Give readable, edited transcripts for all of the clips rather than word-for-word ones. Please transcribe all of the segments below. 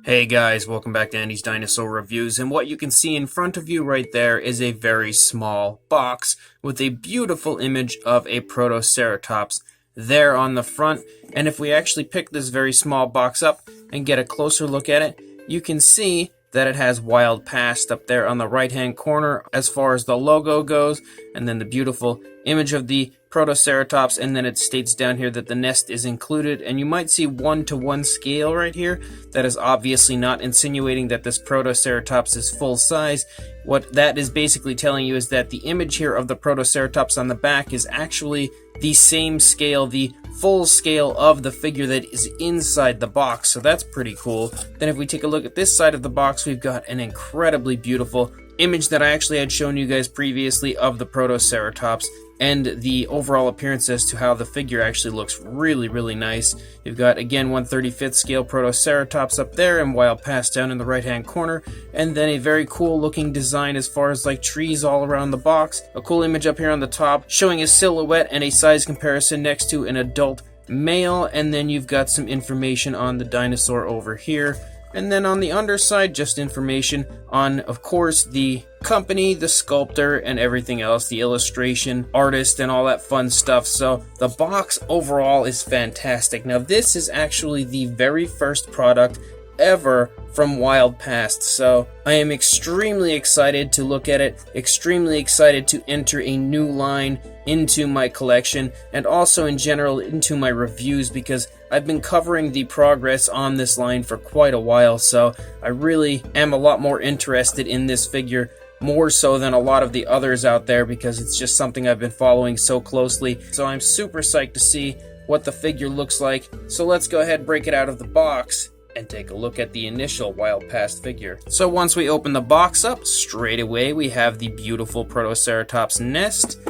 Hey guys, welcome back to Andy's Dinosaur Reviews, and what you can see in front of you right there is a very small box with a beautiful image of a Protoceratops there on the front. And if we actually pick this very small box up and get a closer look at it, you can see that it has Wild Past up there on the right hand corner as far as the logo goes, and then the beautiful image of the Protoceratops, and then it states down here that the nest is included, and you might see 1:1 scale right here. That is obviously not insinuating that this Protoceratops is full size. What that is basically telling you is that the image here of the Protoceratops on the back is actually the same scale, the full scale of the figure that is inside the box, so that's pretty cool. Then if we take a look at this side of the box, we've got an incredibly beautiful image that I actually had shown you guys previously of the Protoceratops, and the overall appearance as to how the figure actually looks really nice. You've got, again, 1/35th scale Protoceratops up there and Wild Past down in the right hand corner, and then a very cool looking design as far as like trees all around the box. A cool image up here on the top showing a silhouette and a size comparison next to an adult male, and then you've got some information on the dinosaur over here. And then on the underside, just information on, of course, the company, the sculptor, and everything else, the illustration artist, and all that fun stuff. So the box overall is fantastic. Now, this is actually the very first product ever from Wild Past, so I am extremely excited to look at it, extremely excited to enter a new line into my collection, and also in general into my reviews, because I've been covering the progress on this line for quite a while, so I really am a lot more interested in this figure, more so than a lot of the others out there, because it's just something I've been following so closely. So I'm super psyched to see what the figure looks like. So let's go ahead and break it out of the box and take a look at the initial Wild Past figure. So once we open the box up, straight away we have the beautiful Protoceratops nest,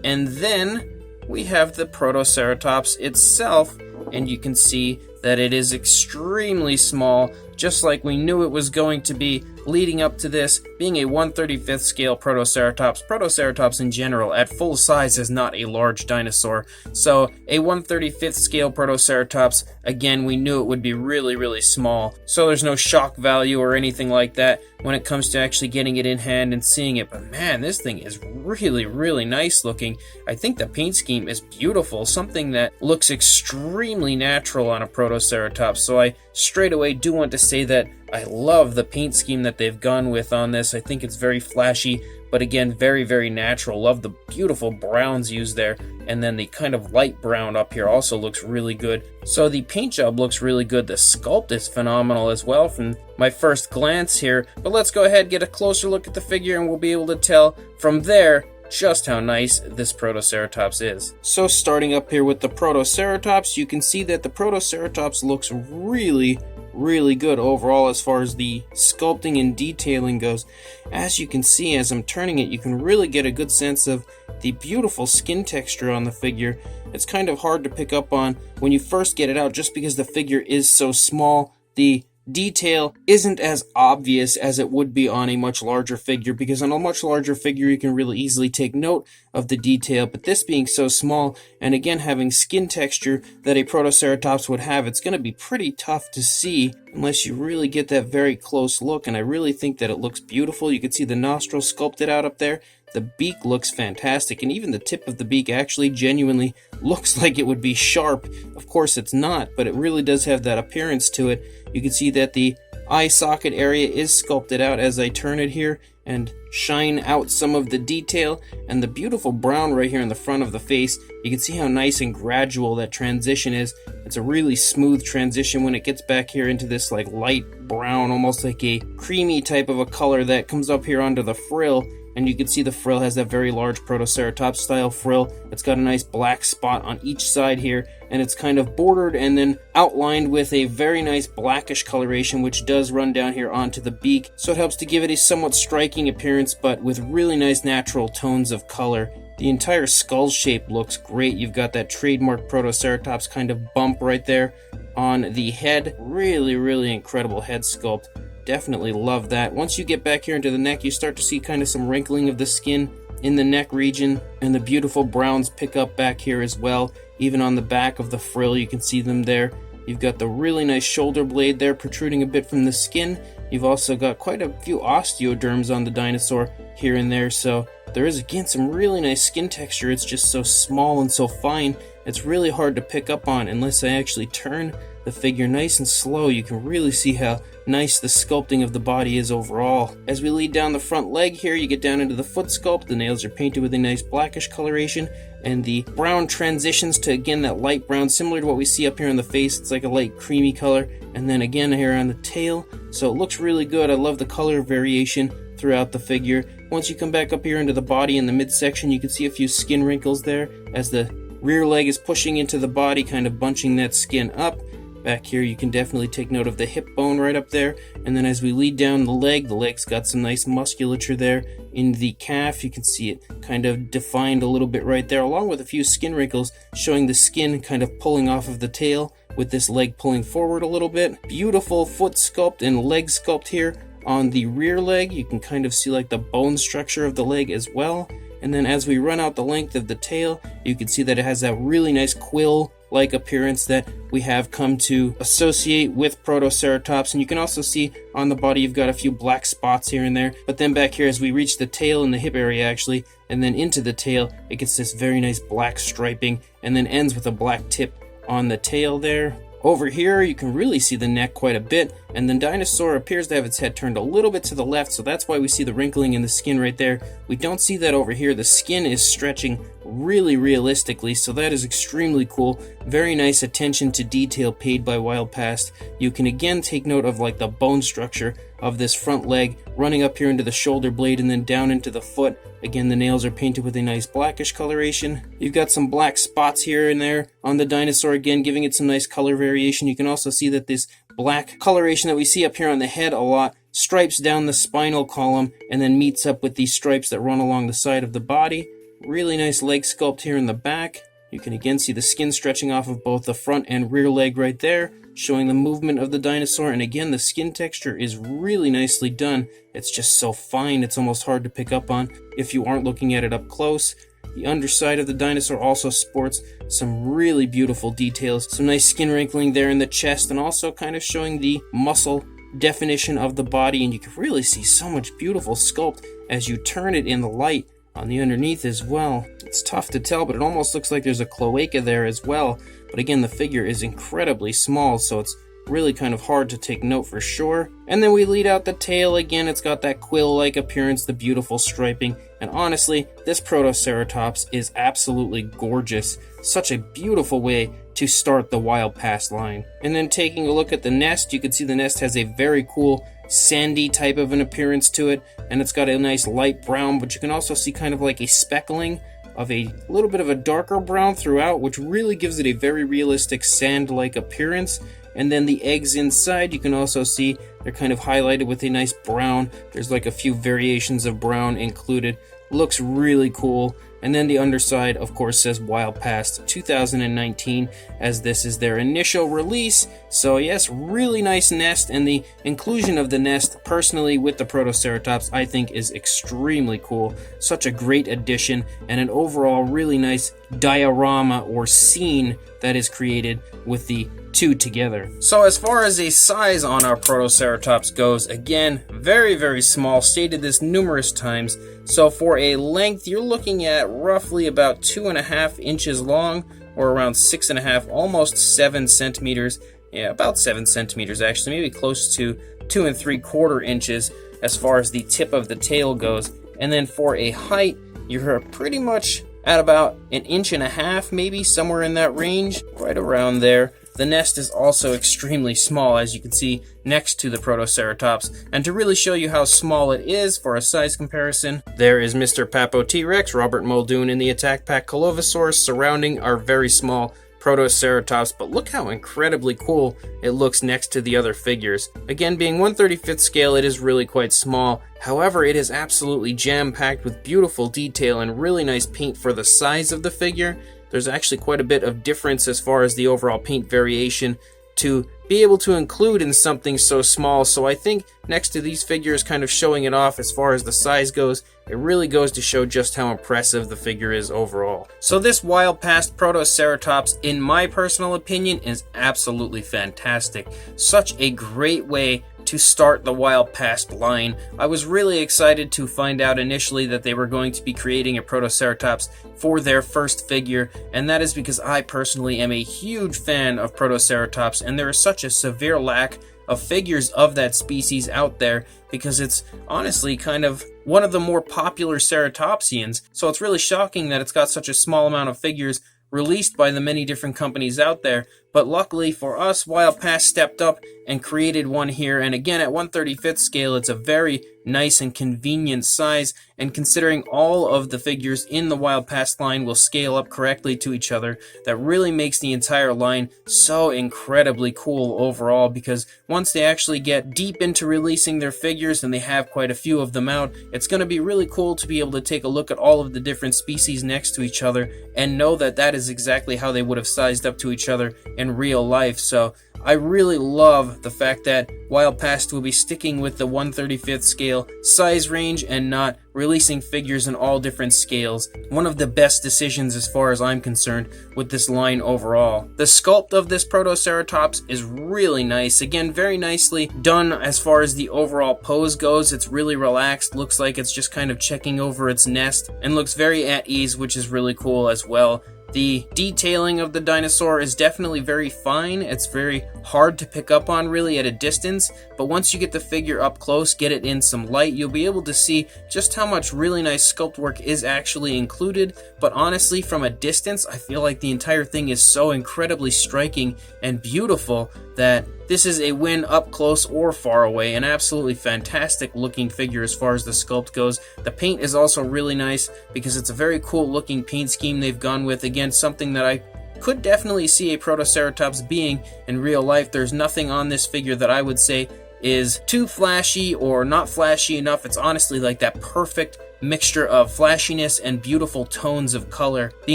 and then we have the Protoceratops itself, and you can see that it is extremely small, just like we knew it was going to be leading up to this being a 1/35th scale Protoceratops. Protoceratops in general at full size is not a large dinosaur, so a 1/35th scale Protoceratops, again, we knew it would be really small, so there's no shock value or anything like that when it comes to actually getting it in hand and seeing it. But man, this thing is really nice looking. I think the paint scheme is beautiful, something that looks extremely natural on a Protoceratops, so I straight away do want to say that I love the paint scheme that they've gone with on this. I think it's very flashy, but again, very natural. Love the beautiful browns used there, and then the kind of light brown up here also looks really good. So the paint job looks really good. The sculpt is phenomenal as well from my first glance here. But let's go ahead and get a closer look at the figure, and we'll be able to tell from there just how nice this Protoceratops is. So starting up here with the Protoceratops, you can see that the Protoceratops looks really good overall as far as the sculpting and detailing goes. As you can see, as I'm turning it, you can really get a good sense of the beautiful skin texture on the figure. It's kind of hard to pick up on when you first get it out, just because the figure is so small. The detail isn't as obvious as it would be on a much larger figure, because on a much larger figure you can really easily take note of the detail, but this being so small, and again having skin texture that a Protoceratops would have, it's going to be pretty tough to see unless you really get that very close look, and I really think that it looks beautiful. You can see the nostrils sculpted out up there. The beak looks fantastic, and even the tip of the beak actually genuinely looks like it would be sharp. Of course it's not, but it really does have that appearance to it. You can see that the eye socket area is sculpted out as I turn it here and shine out some of the detail, and the beautiful brown right here in the front of the face. You can see how nice and gradual that transition is. It's a really smooth transition when it gets back here into this like light brown, almost like a creamy type of a color that comes up here onto the frill. And you can see the frill has that very large Protoceratops style frill. It's got a nice black spot on each side here, and it's kind of bordered and then outlined with a very nice blackish coloration, which does run down here onto the beak. So it helps to give it a somewhat striking appearance, but with really nice natural tones of color. The entire skull shape looks great. You've got that trademark Protoceratops kind of bump right there on the head. Really incredible head sculpt. Definitely love that. Once you get back here into the neck, you start to see kind of some wrinkling of the skin in the neck region, and the beautiful browns pick up back here as well. Even on the back of the frill, you can see them there. You've got the really nice shoulder blade there protruding a bit from the skin. You've also got quite a few osteoderms on the dinosaur here and there, so there is again some really nice skin texture. It's just so small and so fine, it's really hard to pick up on unless I actually turn the figure nice and slow. You can really see how nice the sculpting of the body is overall. As we lead down the front leg here, you get down into the foot sculpt. The nails are painted with a nice blackish coloration, and the brown transitions to, again, that light brown, similar to what we see up here on the face. It's like a light creamy color, and then again here on the tail. So it looks really good. I love the color variation throughout the figure. Once you come back up here into the body in the midsection, you can see a few skin wrinkles there as the rear leg is pushing into the body, kind of bunching that skin up. Back here you can definitely take note of the hip bone right up there, and then as we lead down the leg's got some nice musculature there in the calf. You can see it kind of defined a little bit right there, along with a few skin wrinkles showing the skin kind of pulling off of the tail with this leg pulling forward a little bit. Beautiful foot sculpt and leg sculpt here on the rear leg. You can kind of see like the bone structure of the leg as well. And then as we run out the length of the tail, you can see that it has that really nice quill-like appearance that we have come to associate with Protoceratops. And you can also see on the body you've got a few black spots here and there. But then back here as we reach the tail and the hip area actually, and then into the tail, it gets this very nice black striping and then ends with a black tip on the tail there. Over here, you can really see the neck quite a bit, and the dinosaur appears to have its head turned a little bit to the left, so that's why we see the wrinkling in the skin right there. We don't see that over here. The skin is stretching really realistically, so that is extremely cool. Very nice attention to detail paid by Wild Past. You can again take note of like the bone structure of this front leg running up here into the shoulder blade and then down into the foot. Again, the nails are painted with a nice blackish coloration. You've got some black spots here and there on the dinosaur, again giving it some nice color variation. You can also see that this black coloration that we see up here on the head a lot stripes down the spinal column and then meets up with these stripes that run along the side of the body. Really nice leg sculpt here in the back. You can again see the skin stretching off of both the front and rear leg right there, showing the movement of the dinosaur. And again, the skin texture is really nicely done. It's just so fine, it's almost hard to pick up on if you aren't looking at it up close. The underside of the dinosaur also sports some really beautiful details. Some nice skin wrinkling there in the chest, and also kind of showing the muscle definition of the body. And you can really see so much beautiful sculpt as you turn it in the light on the underneath as well. It's tough to tell, but it almost looks like there's a cloaca there as well. But again, the figure is incredibly small, so it's really kind of hard to take note for sure. And then we lead out the tail again. It's got that quill-like appearance, the beautiful striping, and honestly, this Protoceratops is absolutely gorgeous. Such a beautiful way to start the Wild Past line. And then taking a look at the nest, you can see the nest has a very cool sandy type of an appearance to it, and it's got a nice light brown, but you can also see kind of like a speckling of a little bit of a darker brown throughout, which really gives it a very realistic sand-like appearance. And then the eggs inside, you can also see they're kind of highlighted with a nice brown. There's like a few variations of brown included. Looks really cool. And then the underside, of course, says Wild Past 2019, as this is their initial release. So yes, really nice nest, and the inclusion of the nest, personally, with the Protoceratops, I think is extremely cool. Such a great addition, and an overall really nice diorama or scene that is created with the two together. So as far as a size on our Protoceratops goes, again, very small. Stated this numerous times. So for a length, you're looking at roughly about 2.5 inches long, or around 6.5, almost 7 centimeters. Yeah, about 7 centimeters actually, maybe close to 2 3/4 inches as far as the tip of the tail goes. And then for a height, you're pretty much at about 1.5 inches, maybe somewhere in that range, right around there. The nest is also extremely small, as you can see next to the Protoceratops. And to really show you how small it is for a size comparison, there is Mr. Papo T-Rex, Robert Muldoon, and the Attack Pack Colovosaurus surrounding our very small Protoceratops, but look how incredibly cool it looks next to the other figures. Again, being 1/35th scale, it is really quite small. However, it is absolutely jam-packed with beautiful detail and really nice paint for the size of the figure. There's actually quite a bit of difference as far as the overall paint variation to be able to include in something so small. So I think next to these figures kind of showing it off as far as the size goes, it really goes to show just how impressive the figure is overall. So this Wild Past Protoceratops, in my personal opinion, is absolutely fantastic. Such a great way to start the Wild Past line. I was really excited to find out initially that they were going to be creating a Protoceratops for their first figure, and that is because I personally am a huge fan of Protoceratops, and there is such a severe lack of figures of that species out there because it's honestly kind of one of the more popular ceratopsians, so it's really shocking that it's got such a small amount of figures released by the many different companies out there. But luckily for us, Wild Past stepped up and created one here, and again at 1/35th scale, it's a very nice and convenient size, and considering all of the figures in the Wild Past line will scale up correctly to each other, that really makes the entire line so incredibly cool overall, because once they actually get deep into releasing their figures, and they have quite a few of them out, it's going to be really cool to be able to take a look at all of the different species next to each other and know that that is exactly how they would have sized up to each other in real life. So I really love the fact that Wild Past will be sticking with the 1/35th scale size range and not releasing figures in all different scales. One of the best decisions as far as I'm concerned with this line overall. The sculpt of this Protoceratops is really nice. Again, very nicely done as far as the overall pose goes. It's really relaxed, looks like it's just kind of checking over its nest, and looks very at ease, which is really cool as well. The detailing of the dinosaur is definitely very fine. It's very hard to pick up on really at a distance, but once you get the figure up close, get it in some light, you'll be able to see just how much really nice sculpt work is actually included. But honestly, from a distance, I feel like the entire thing is so incredibly striking and beautiful that this is a win up close or far away. An absolutely fantastic looking figure as far as the sculpt goes. The paint is also really nice because it's a very cool looking paint scheme they've gone with. Again, something that I could definitely see a Protoceratops being in real life. There's nothing on this figure that I would say is too flashy or not flashy enough. It's honestly like that perfect mixture of flashiness and beautiful tones of color. The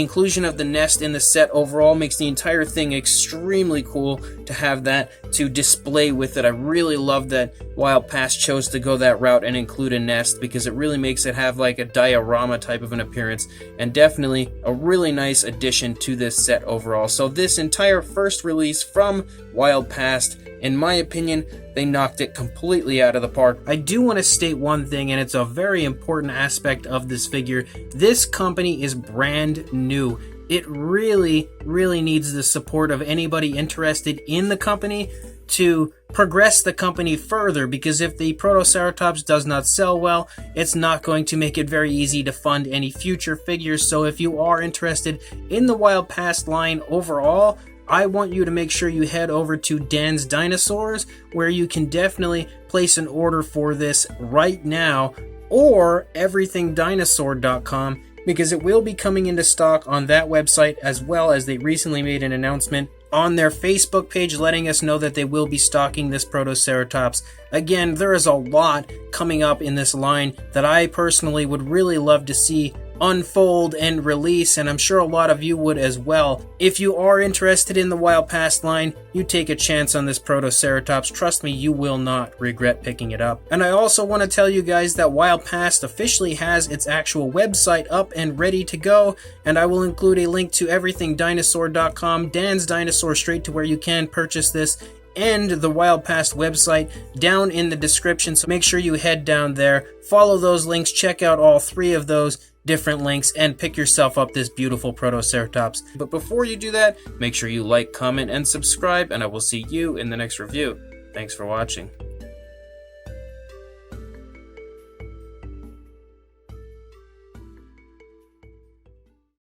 inclusion of the nest in the set overall makes the entire thing extremely cool to have that to display with it. I really love that Wild Past chose to go that route and include a nest because it really makes it have like a diorama type of an appearance, and definitely a really nice addition to this set overall. So this entire first release from Wild Past, in my opinion, they knocked it completely out of the park. I do want to state one thing, and it's a very important aspect of this figure. This company is brand new. It really, really needs the support of anybody interested in the company to progress the company further, because if the Protoceratops does not sell well, it's not going to make it very easy to fund any future figures. So if you are interested in the Wild Past line overall, I want you to make sure you head over to Dan's Dinosaurs, where you can definitely place an order for this right now, or everythingdinosaur.com, because it will be coming into stock on that website, as well as they recently made an announcement on their Facebook page letting us know that they will be stocking this Protoceratops. Again, there is a lot coming up in this line that I personally would really love to see unfold and release, and I'm sure a lot of you would as well. If you are interested in the Wild Past line, you take a chance on this Protoceratops. Trust me, you will not regret picking it up. And I also want to tell you guys that Wild Past officially has its actual website up and ready to go, and I will include a link to everythingdinosaur.com, Dan's Dinosaur, straight to where you can purchase this, and the Wild Past website down in the description, so make sure you head down there, follow those links, check out all three of those different links, and pick yourself up this beautiful Protoceratops. But before you do that, make sure you like, comment, and subscribe, and I will see you in the next review. Thanks for watching.